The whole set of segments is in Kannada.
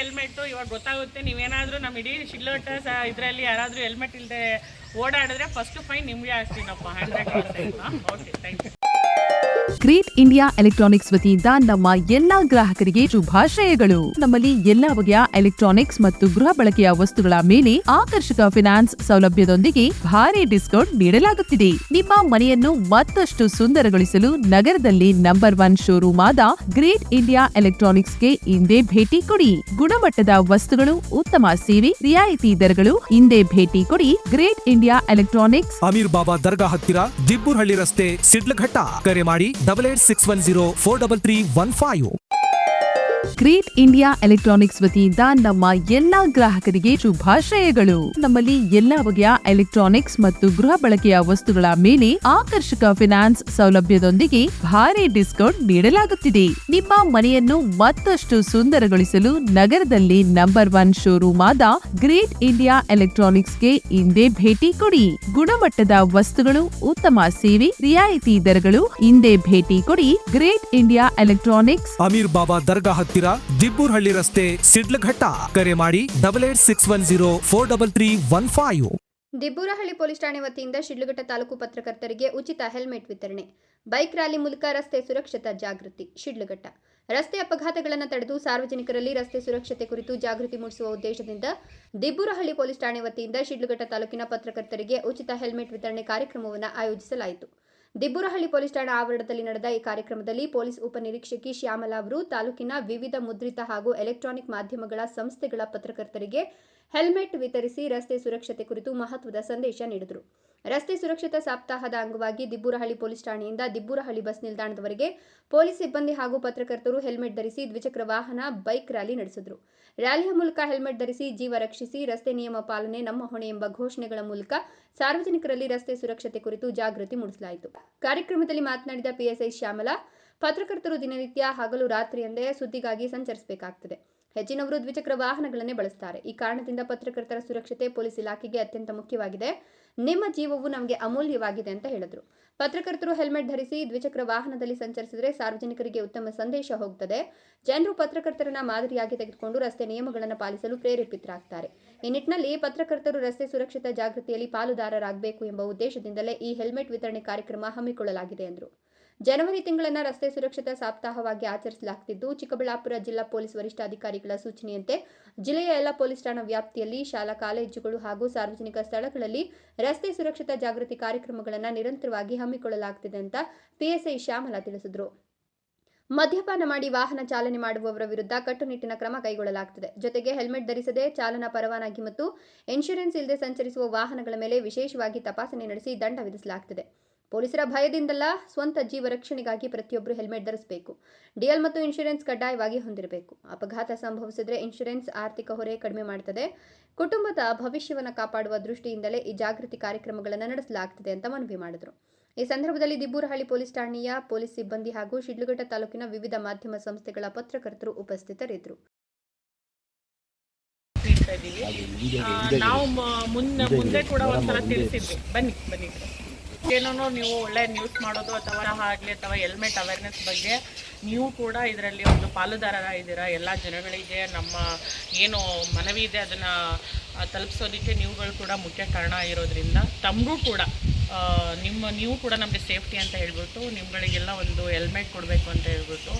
ಹೆಲ್ಮೆಟ್ ಇವಾಗ ಗೊತ್ತಾಗುತ್ತೆ. ನೀವೇನಾದರೂ ನಮ್ಮ ಇಡೀ ಶಿಡ್ಲಘಟ್ಟ ಇದರಲ್ಲಿ ಯಾರಾದರೂ ಹೆಲ್ಮೆಟ್ ಇಲ್ಲದೆ ಓಡಾಡಿದ್ರೆ ಫಸ್ಟ್ ಫೈನ್ ನಿಮಗೆ ಹಾಕ್ತೀನಪ್ಪ 100%. Okay, thank you. Great India electronics ವತಿಯಿಂದ ನಮ್ಮ ಎಲ್ಲಾ ಗ್ರಾಹಕರಿಗೆ ಶುಭಾಶಯಗಳು. ನಮ್ಮಲ್ಲಿ ಎಲ್ಲಾ ಬಗೆಯ ಎಲೆಕ್ಟ್ರಾನಿಕ್ಸ್ ಮತ್ತು ಗೃಹ ಬಳಕೆಯ ವಸ್ತುಗಳ ಮೇಲೆ ಆಕರ್ಷಕ ಫೈನಾನ್ಸ್ ಸೌಲಭ್ಯದೊಂದಿಗೆ ಭಾರಿ ಡಿಸ್ಕೌಂಟ್ ನೀಡಲಾಗುತ್ತಿದೆ. ನಿಮ್ಮ ಮನೆಯನ್ನು ಮತ್ತಷ್ಟು ಸುಂದರಗೊಳಿಸಲು ನಗರದಲ್ಲಿ ನಂಬರ್ 1 ಶೋರೂಮ್ ಆದ ಗ್ರೇಟ್ ಇಂಡಿಯಾ ಎಲೆಕ್ಟ್ರಾನಿಕ್ಸ್ಗೆ ಇಂದೇ ಭೇಟಿ ಕೊಡಿ. ಗುಣಮಟ್ಟದ ವಸ್ತುಗಳು, ಉತ್ತಮ ಸೇವೆ, ರಿಯಾಯಿತಿ ದರಗಳು. ಇಂದೇ ಭೇಟಿ ಕೊಡಿ. ಗ್ರೇಟ್ ಇಂಡಿಯಾ ಎಲೆಕ್ಟ್ರಾನಿಕ್ಸ್, ಅಮೀರ್ ಬಾಬಾ ದರ್ಗಾ ಹತ್ತಿರ, ದಿಬ್ಬೂರ್ಹಳ್ಳಿ ರಸ್ತೆ, ಶಿಡ್ಲಘಟ್ಟ. ಕರೆ ಮಾಡಿ 8861043315. ಗ್ರೇಟ್ ಇಂಡಿಯಾ ಎಲೆಕ್ಟ್ರಾನಿಕ್ಸ್ ವತಿಯಿಂದ ನಮ್ಮ ಎಲ್ಲಾ ಗ್ರಾಹಕರಿಗೆ ಶುಭಾಶಯಗಳು. ನಮ್ಮಲ್ಲಿ ಎಲ್ಲಾ ಬಗೆಯ ಎಲೆಕ್ಟ್ರಾನಿಕ್ಸ್ ಮತ್ತು ಗೃಹ ಬಳಕೆಯ ವಸ್ತುಗಳ ಮೇಲೆ ಆಕರ್ಷಕ ಫೈನಾನ್ಸ್ ಸೌಲಭ್ಯದೊಂದಿಗೆ ಭಾರಿ ಡಿಸ್ಕೌಂಟ್ ನೀಡಲಾಗುತ್ತಿದೆ. ನಿಮ್ಮ ಮನೆಯನ್ನು ಮತ್ತಷ್ಟು ಸುಂದರಗೊಳಿಸಲು ನಗರದಲ್ಲಿ ನಂಬರ್ 1 ಶೋರೂಮ್ ಆದ ಗ್ರೇಟ್ ಇಂಡಿಯಾ ಎಲೆಕ್ಟ್ರಾನಿಕ್ಸ್ಗೆ ಇಂದೇ ಭೇಟಿ ಕೊಡಿ. ಗುಣಮಟ್ಟದ ವಸ್ತುಗಳು, ಉತ್ತಮ ಸೇವೆ, ರಿಯಾಯಿತಿ ದರಗಳು. ಇಂದೇ ಭೇಟಿ ಕೊಡಿ. ಗ್ರೇಟ್ ಇಂಡಿಯಾ ಎಲೆಕ್ಟ್ರಾನಿಕ್ಸ್, ಅಮೀರ್ ಬಾಬಾ ದರ್ಗಾ ಹತ್ತಿರ, ದಿಬ್ಬೂರ್ಹಳ್ಳಿ ರಸ್ತೆ, ಶಿಡ್ಲಘಟ್ಟ. ಕರೆ ಮಾಡಿ 8861043315. ದಿಬ್ಬೂರಹಳ್ಳಿ ಪೊಲೀಸ್ ಠಾಣೆ ವತಿಯಿಂದ ಶಿಡ್ಲಘಟ್ಟ ತಾಲೂಕು ಪತ್ರಕರ್ತರಿಗೆ ಉಚಿತ ಹೆಲ್ಮೆಟ್ ವಿತರಣೆ. ಬೈಕ್ ರ್ಯಾಲಿ ಮೂಲಕ ರಸ್ತೆ ಸುರಕ್ಷತಾ ಜಾಗೃತಿ. ಶಿಡ್ಲಘಟ್ಟ ರಸ್ತೆ ಅಪಘಾತಗಳನ್ನು ತಡೆದು ಸಾರ್ವಜನಿಕರಲ್ಲಿ ರಸ್ತೆ ಸುರಕ್ಷತೆ ಕುರಿತು ಜಾಗೃತಿ ಮೂಡಿಸುವ ಉದ್ದೇಶದಿಂದ ದಿಬ್ಬೂರಹಳ್ಳಿ ಪೊಲೀಸ್ ಠಾಣೆ ವತಿಯಿಂದ ಶಿಡ್ಲಘಟ್ಟ ತಾಲೂಕಿನ ಪತ್ರಕರ್ತರಿಗೆ ಉಚಿತ ಹೆಲ್ಮೆಟ್ ವಿತರಣೆ ಕಾರ್ಯಕ್ರಮವನ್ನು ಆಯೋಜಿಸಲಾಯಿತು. ದಿಬ್ಬೂರಹಳ್ಳಿ ಪೊಲೀಸ್ ಠಾಣಾ ಆವರಣದಲ್ಲಿ ನಡೆದ ಈ ಕಾರ್ಯಕ್ರಮದಲ್ಲಿ ಪೊಲೀಸ್ ಉಪನಿರೀಕ್ಷಕಿ ಶ್ಯಾಮಲಾ ಅವರು ತಾಲೂಕಿನ ವಿವಿಧ ಮುದ್ರಿತ ಹಾಗೂ ಎಲೆಕ್ಟ್ರಾನಿಕ್ ಮಾಧ್ಯಮಗಳ ಸಂಸ್ಥೆಗಳ ಪತ್ರಕರ್ತರಿಗೆ ಹೆಲ್ಮೆಟ್ ವಿತರಿಸಿ ರಸ್ತೆ ಸುರಕ್ಷತೆ ಕುರಿತು ಮಹತ್ವದ ಸಂದೇಶ ನೀಡಿದರು. ರಸ್ತೆ ಸುರಕ್ಷತಾ ಸಪ್ತಾಹದ ಅಂಗವಾಗಿ Dibburahalli police ಠಾಣೆಯಿಂದ Dibburahalli bus ನಿಲ್ದಾಣದವರೆಗೆ police ಸಿಬ್ಬಂದಿ ಹಾಗೂ ಪತ್ರಕರ್ತರು ಹೆಲ್ಮೆಟ್ ಧರಿಸಿ ದ್ವಿಚಕ್ರ ವಾಹನ ಬೈಕ್ ರ್ಯಾಲಿ ನಡೆಸಿದರು. ರ್ಯಾಲಿಯ ಮೂಲಕ ಹೆಲ್ಮೆಟ್ ಧರಿಸಿ ಜೀವ ರಕ್ಷಿಸಿ, ರಸ್ತೆ ನಿಯಮ ಪಾಲನೆ ನಮ್ಮ ಹೊಣೆ ಎಂಬ ಘೋಷಣೆಗಳ ಮೂಲಕ ಸಾರ್ವಜನಿಕರಲ್ಲಿ ರಸ್ತೆ ಸುರಕ್ಷತೆ ಕುರಿತು ಜಾಗೃತಿ ಮೂಡಿಸಲಾಯಿತು. ಕಾರ್ಯಕ್ರಮದಲ್ಲಿ ಮಾತನಾಡಿದ ಪಿಎಸ್ಐ ಶ್ಯಾಮಲಾ, ಪತ್ರಕರ್ತರು ದಿನನಿತ್ಯ ಹಗಲು ರಾತ್ರಿ ಎಂದೇ ಸುದ್ದಿಗಾಗಿ ಸಂಚರಿಸಬೇಕಾಗುತ್ತದೆ. ಹೆಚ್ಚಿನವರು ದ್ವಿಚಕ್ರ ವಾಹನಗಳನ್ನೇ ಬಳಸುತ್ತಾರೆ. ಈ ಕಾರಣದಿಂದ ಪತ್ರಕರ್ತರ ಸುರಕ್ಷತೆ ಪೊಲೀಸ್ ಇಲಾಖೆಗೆ ಅತ್ಯಂತ ಮುಖ್ಯವಾಗಿದೆ. ನಿಮ್ಮ ಜೀವವು ನಮಗೆ ಅಮೂಲ್ಯವಾಗಿದೆ ಅಂತ ಹೇಳಿದರು. ಪತ್ರಕರ್ತರು ಹೆಲ್ಮೆಟ್ ಧರಿಸಿ ದ್ವಿಚಕ್ರ ವಾಹನದಲ್ಲಿ ಸಂಚರಿಸಿದರೆ ಸಾರ್ವಜನಿಕರಿಗೆ ಉತ್ತಮ ಸಂದೇಶ ಹೋಗುತ್ತದೆ. ಜನರು ಪತ್ರಕರ್ತರನ್ನ ಮಾದರಿಯಾಗಿ ತೆಗೆದುಕೊಂಡು ರಸ್ತೆ ನಿಯಮಗಳನ್ನು ಪಾಲಿಸಲು ಪ್ರೇರೇಪಿತರಾಗ್ತಾರೆ. ಈ ನಿಟ್ಟಿನಲ್ಲಿ ಪತ್ರಕರ್ತರು ರಸ್ತೆ ಸುರಕ್ಷತಾ ಜಾಗೃತಿಯಲ್ಲಿ ಪಾಲುದಾರರಾಗಬೇಕು ಎಂಬ ಉದ್ದೇಶದಿಂದಲೇ ಈ ಹೆಲ್ಮೆಟ್ ವಿತರಣೆ ಕಾರ್ಯಕ್ರಮ ಹಮ್ಮಿಕೊಳ್ಳಲಾಗಿದೆ ಎಂದರು. ಜನವರಿ ತಿಂಗಳನ್ನು ರಸ್ತೆ ಸುರಕ್ಷತಾ ಸಪ್ತಾಹವಾಗಿ ಆಚರಿಸಲಾಗುತ್ತಿದ್ದು, ಚಿಕ್ಕಬಳ್ಳಾಪುರ ಜಿಲ್ಲಾ ಪೊಲೀಸ್ ವರಿಷ್ಠಾಧಿಕಾರಿಗಳ ಸೂಚನೆಯಂತೆ ಜಿಲ್ಲೆಯ ಎಲ್ಲ ಪೊಲೀಸ್ ಠಾಣಾ ವ್ಯಾಪ್ತಿಯಲ್ಲಿ ಶಾಲಾ ಕಾಲೇಜುಗಳು ಹಾಗೂ ಸಾರ್ವಜನಿಕ ಸ್ಥಳಗಳಲ್ಲಿ ರಸ್ತೆ ಸುರಕ್ಷತಾ ಜಾಗೃತಿ ಕಾರ್ಯಕ್ರಮಗಳನ್ನು ನಿರಂತರವಾಗಿ ಹಮ್ಮಿಕೊಳ್ಳಲಾಗುತ್ತಿದೆ ಅಂತ ಪಿಎಸ್ಐ ಶ್ಯಾಮಲಾ ತಿಳಿಸಿದರು. ಮದ್ಯಪಾನ ಮಾಡಿ ವಾಹನ ಚಾಲನೆ ಮಾಡುವವರ ವಿರುದ್ಧ ಕಟ್ಟುನಿಟ್ಟಿನ ಕ್ರಮ ಕೈಗೊಳ್ಳಲಾಗುತ್ತದೆ. ಜೊತೆಗೆ ಹೆಲ್ಮೆಟ್ ಧರಿಸದೆ, ಚಾಲನಾ ಪರವಾನಗಿ ಮತ್ತು ಇನ್ಶೂರೆನ್ಸ್ ಇಲ್ಲದೆ ಸಂಚರಿಸುವ ವಾಹನಗಳ ಮೇಲೆ ವಿಶೇಷವಾಗಿ ತಪಾಸಣೆ ನಡೆಸಿ ದಂಡ ವಿಧಿಸಲಾಗುತ್ತದೆ. ಪೊಲೀಸರ ಭಯದಿಂದಲ್ಲ, ಸ್ವಂತ ಜೀವ ರಕ್ಷಣೆಗಾಗಿ ಪ್ರತಿಯೊಬ್ಬರು ಹೆಲ್ಮೆಟ್ ಧರಿಸಬೇಕು. ಡಿಎಲ್ ಮತ್ತು ಇನ್ಶೂರೆನ್ಸ್ ಕಡ್ಡಾಯವಾಗಿ ಹೊಂದಿರಬೇಕು. ಅಪಘಾತ ಸಂಭವಿಸಿದರೆ ಇನ್ಶೂರೆನ್ಸ್ ಆರ್ಥಿಕ ಹೊರೆ ಕಡಿಮೆ ಮಾಡುತ್ತದೆ. ಕುಟುಂಬದ ಭವಿಷ್ಯವನ್ನು ಕಾಪಾಡುವ ದೃಷ್ಟಿಯಿಂದಲೇ ಈ ಜಾಗೃತಿ ಕಾರ್ಯಕ್ರಮಗಳನ್ನು ನಡೆಸಲಾಗುತ್ತದೆ ಅಂತ ಮನವಿ ಮಾಡಿದರು. ಈ ಸಂದರ್ಭದಲ್ಲಿ ದಿಬ್ಬೂರಹಳ್ಳಿ ಪೊಲೀಸ್ ಠಾಣೆಯ ಪೊಲೀಸ್ ಸಿಬ್ಬಂದಿ ಹಾಗೂ ಶಿಡ್ಲಘಟ್ಟ ತಾಲೂಕಿನ ವಿವಿಧ ಮಾಧ್ಯಮ ಸಂಸ್ಥೆಗಳ ಪತ್ರಕರ್ತರು ಉಪಸ್ಥಿತರಿದ್ದರು. ನಾವು ಮುಂದೆ ಕೂಡ ಒಂದ್ಸಲ ತಿಳಿಸಿದ್ವಿ, ಬನ್ನಿ ಏನೋ ನೀವು ಒಳ್ಳೆ ನ್ಯೂಸ್ ಮಾಡೋದು ಅಥವಾ ಹೆಲ್ಮೆಟ್ ಅವೇರ್ನೆಸ್ ಬಗ್ಗೆ ನೀವು ಕೂಡ ಇದರಲ್ಲಿ ಒಂದು ಪಾಲುದಾರರಾಗಿದ್ದೀರಾ. ಎಲ್ಲ ಜನಗಳಿಗೆ ನಮ್ಮ ಏನು ಮನವಿ ಇದೆ ಅದನ್ನು ತಲುಪಿಸೋದಕ್ಕೆ ನೀವುಗಳು ಕೂಡ ಮುಖ್ಯ ಕಾರಣ ಇರೋದ್ರಿಂದ ತಮಗೂ ಕೂಡ ನೀವು ಕೂಡ ನಮಗೆ ಸೇಫ್ಟಿ ಅಂತ ಹೇಳ್ಬಿಟ್ಟು ನಿಮ್ಮಗಳಿಗೆಲ್ಲ ಒಂದು ಹೆಲ್ಮೆಟ್ ಕೊಡಬೇಕು ಅಂತ ಹೇಳ್ಬಿಟ್ಟು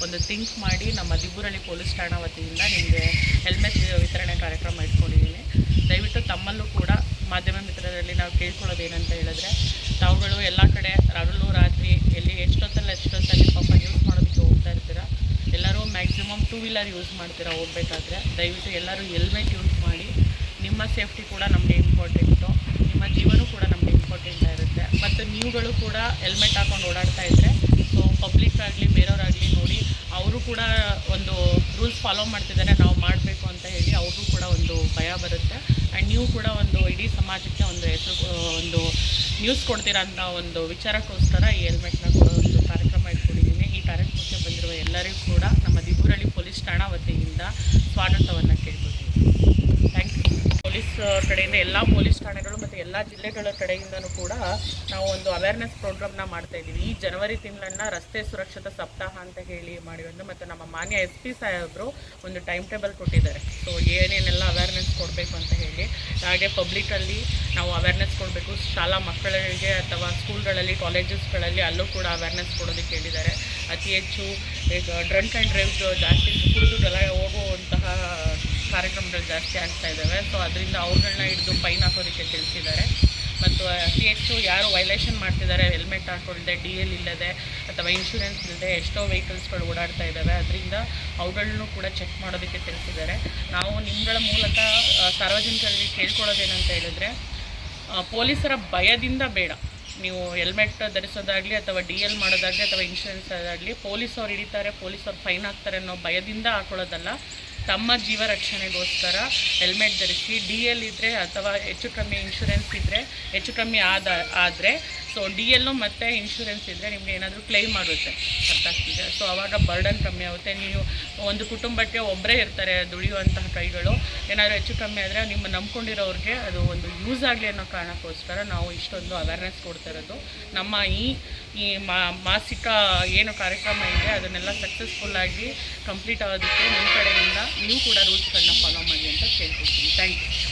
ಒಂದು ಥಿಂಕ್ ಮಾಡಿ ನಮ್ಮ ದಿಬ್ಬೂರಹಳ್ಳಿ ಪೊಲೀಸ್ ಠಾಣಾ ವತಿಯಿಂದ ನಿಮಗೆ ಹೆಲ್ಮೆಟ್ ವಿತರಣೆ ಕಾರ್ಯಕ್ರಮ ಇಟ್ಕೊಂಡಿದ್ದೀನಿ. ದಯವಿಟ್ಟು ತಮ್ಮಲ್ಲೂ ಕೂಡ ಮಾಧ್ಯಮ ಮಿತ್ರರಲ್ಲಿ ನಾವು ಕೇಳ್ಕೊಳ್ಳೋದೇನಂತ ಹೇಳಿದ್ರೆ, ತಾವುಗಳು ಎಲ್ಲ ಕಡೆ ಹಗಲು ರಾತ್ರಿ ಎಲ್ಲಿ ಎಷ್ಟೊತ್ತಲ್ಲಿ ಪಾಪ ಯೂಸ್ ಮಾಡೋದಕ್ಕೆ ಹೋಗ್ತಾ ಇರ್ತೀರಾ. ಎಲ್ಲರೂ ಮ್ಯಾಕ್ಸಿಮಮ್ 2 ವೀಲರ್ ಯೂಸ್ ಮಾಡ್ತೀರಾ ಹೋಗ್ಬೇಕಾದ್ರೆ. ದಯವಿಟ್ಟು ಎಲ್ಲರೂ ಹೆಲ್ಮೆಟ್ ಯೂಸ್ ಮಾಡಿ. ನಿಮ್ಮ ಸೇಫ್ಟಿ ಕೂಡ ನಮಗೆ ಇಂಪಾರ್ಟೆಂಟು, ನಿಮ್ಮ ಜೀವನೂ ಕೂಡ ನಮಗೆ ಇಂಪಾರ್ಟೆಂಟ್ ಇರುತ್ತೆ. ಮತ್ತು ನೀವುಗಳು ಕೂಡ ಹೆಲ್ಮೆಟ್ ಹಾಕೊಂಡು ಓಡಾಡ್ತಾ ಇದ್ದರೆ ಸೊ ಪಬ್ಲಿಕ್ ಆಗಲಿ ಬೇರೆಯವರಾಗಲಿ ನೋಡಿ ಅವರು ಕೂಡ ಒಂದು ರೂಲ್ಸ್ ಫಾಲೋ ಮಾಡ್ತಿದ್ದಾರೆ, ನಾವು ಮಾಡಬೇಕು ಅಂತ ಹೇಳಿ ಅವ್ರಿಗೂ ಕೂಡ ಒಂದು ಭಯ ಬರುತ್ತೆ. ಆ್ಯಂಡ್ ನೀವು ಕೂಡ ಒಂದು ಇಡೀ ಸಮಾಜಕ್ಕೆ ಒಂದು ಒಂದು ನ್ಯೂಸ್ ಕೊಡ್ತೀರಾ ಅಂತ ಒಂದು ವಿಚಾರಕ್ಕೋಸ್ಕರ ಈ ಹೆಲ್ಮೆಟ್ನ ಕೊಡೋ ಒಂದು ಕಾರ್ಯಕ್ರಮ ಇಟ್ಕೊಂಡಿದ್ದೀನಿ. ಈ ಕಾರ್ಯಕ್ರಮಕ್ಕೆ ಬಂದಿರುವ ಎಲ್ಲರಿಗೂ ಕೂಡ ನಮ್ಮ ದಿಬ್ಬೂರಹಳ್ಳಿ ಪೊಲೀಸ್ ಠಾಣಾ ವತಿಯಿಂದ ಸ್ವಾಗತವನ್ನು ಕೇಳ್ಕೊಳ್ತೀನಿ. Thank you. ಪೊಲೀಸ್ ಕಡೆಯಿಂದ ಎಲ್ಲ ಪೊಲೀಸ್ ಠಾಣೆಗಳು ಮತ್ತು ಎಲ್ಲ ಜಿಲ್ಲೆಗಳ ಕಡೆಯಿಂದನೂ ಕೂಡ ನಾವು ಒಂದು ಅವೇರ್ನೆಸ್ ಪ್ರೋಗ್ರಾಮ್ನ ಮಾಡ್ತಾಯಿದ್ದೀವಿ. ಈ ಜನವರಿ ತಿಂಗಳನ್ನು ರಸ್ತೆ ಸುರಕ್ಷತಾ ಸಪ್ತಾಹ ಅಂತ ಹೇಳಿ ಮಾಡಿರೋದು, ಮತ್ತು ನಮ್ಮ ಮಾನ್ಯ SP ಸಾಹೇಬರು ಒಂದು ಟೈಮ್ ಟೇಬಲ್ ಕೊಟ್ಟಿದ್ದಾರೆ. ಸೊ ಏನೇನೆಲ್ಲ ಅವೇರ್ನೆಸ್ ಕೊಡಬೇಕು ಅಂತ ಹೇಳಿ, ಹಾಗೆ ಪಬ್ಲಿಕಲ್ಲಿ ನಾವು ಅವೇರ್ನೆಸ್ ಕೊಡಬೇಕು. ಶಾಲಾ ಮಕ್ಕಳಿಗೆ ಅಥವಾ ಸ್ಕೂಲ್ಗಳಲ್ಲಿ, ಕಾಲೇಜಸ್ಗಳಲ್ಲಿ ಅಲ್ಲೂ ಕೂಡ ಅವೇರ್ನೆಸ್ ಕೊಡೋದಕ್ಕೆ ಹೇಳಿದ್ದಾರೆ. ಅತಿ ಹೆಚ್ಚು ಈಗ ಡ್ರಂಕ್ ಆ್ಯಂಡ್ ಡ್ರೈವ್ಸ್ ಜಾಸ್ತಿ ಕುಡಿದು ಹೋಗುವಂತಹ ಕಾರ್ಯಕ್ರಮಗಳು ಜಾಸ್ತಿ ಆಗ್ತಾ ಇದ್ದಾವೆ. ಸೊ ಅದರಿಂದ ಅವ್ರುಗಳನ್ನ ಹಿಡಿದು ಫೈನ್ ಹಾಕೋದಕ್ಕೆ ತಿಳಿಸಿದ್ದಾರೆ. ಮತ್ತು ಅತಿ ಹೆಚ್ಚು ಯಾರು ವೈಲೇಷನ್ ಮಾಡ್ತಿದ್ದಾರೆ, ಹೆಲ್ಮೆಟ್ ಹಾಕೊಳ್ಳದೆ, DL ಇಲ್ಲದೆ ಅಥವಾ ಇನ್ಶೂರೆನ್ಸ್ ಇಲ್ಲದೆ ಎಷ್ಟೋ ವೆಹಿಕಲ್ಸ್ಗಳು ಓಡಾಡ್ತಾ ಇದ್ದಾವೆ, ಅದರಿಂದ ಅವುಗಳನ್ನೂ ಕೂಡ ಚೆಕ್ ಮಾಡೋದಕ್ಕೆ ತಿಳಿಸಿದ್ದಾರೆ. ನಾವು ನಿಮ್ಮಗಳ ಮೂಲಕ ಸಾರ್ವಜನಿಕರಿಗೆ ಕೇಳ್ಕೊಳ್ಳೋದೇನಂತ ಹೇಳಿದ್ರೆ, ಪೊಲೀಸರ ಭಯದಿಂದ ಬೇಡ, ನೀವು ಹೆಲ್ಮೆಟ್ ಧರಿಸೋದಾಗಲಿ ಅಥವಾ DL ಮಾಡೋದಾಗಲಿ ಅಥವಾ ಇನ್ಶೂರೆನ್ಸ್ ಅದಾಗಲಿ ಪೊಲೀಸವ್ರು ಹಿಡಿತಾರೆ, ಪೊಲೀಸವ್ರು ಫೈನ್ ಹಾಕ್ತಾರೆ ಅನ್ನೋ ಭಯದಿಂದ ಹಾಕೊಳ್ಳೋದಲ್ಲ. ತಮ್ಮ ಜೀವ ರಕ್ಷಣೆಗೋಸ್ಕರ ಹೆಲ್ಮೆಟ್ ಧರಿಸಿ. DL ಇದ್ದರೆ ಅಥವಾ ಹೆಚ್ಚು ಕಮ್ಮಿ ಇನ್ಶೂರೆನ್ಸ್ ಇದ್ದರೆ, ಹೆಚ್ಚು ಕಮ್ಮಿ ಆದರೆ ಸೊ DL ಮತ್ತು ಇನ್ಶೂರೆನ್ಸ್ ಇದ್ದರೆ ನಿಮಗೆ ಏನಾದರೂ ಕ್ಲೈಮ್ ಆಗುತ್ತೆ, ಅರ್ಥ ಆಗ್ತಿದೆ. ಸೊ ಆವಾಗ ಬರ್ಡನ್ ಕಮ್ಮಿ ಆಗುತ್ತೆ. ನೀವು ಒಂದು ಕುಟುಂಬಕ್ಕೆ ಒಬ್ಬರೇ ಇರ್ತಾರೆ ದುಡಿಯುವಂತಹ ಕೈಗಳು, ಏನಾದರೂ ಹೆಚ್ಚು ಕಮ್ಮಿ ಆದರೆ ನಿಮ್ಮ ನಂಬ್ಕೊಂಡಿರೋರಿಗೆ ಅದು ಒಂದು ಯೂಸ್ ಆಗಲಿ ಅನ್ನೋ ಕಾರಣಕ್ಕೋಸ್ಕರ ನಾವು ಇಷ್ಟೊಂದು ಅವೇರ್ನೆಸ್ ಕೊಡ್ತಾ ಇರೋದು. ನಮ್ಮ ಈ ಮಾಸಿಕ ಏನು ಕಾರ್ಯಕ್ರಮ ಇದೆ ಅದನ್ನೆಲ್ಲ ಸಕ್ಸಸ್ಫುಲ್ಲಾಗಿ ಕಂಪ್ಲೀಟ್ ಆಗೋದಕ್ಕೆ ನಿಮ್ಮ ಕಡೆಯಿಂದ ನೀವು ಕೂಡ ರೂಲ್ಸ್ಗಳನ್ನ ಫಾಲೋ ಮಾಡಿ ಅಂತ ಕೇಳ್ಕೊಳ್ತೀನಿ. Thank you.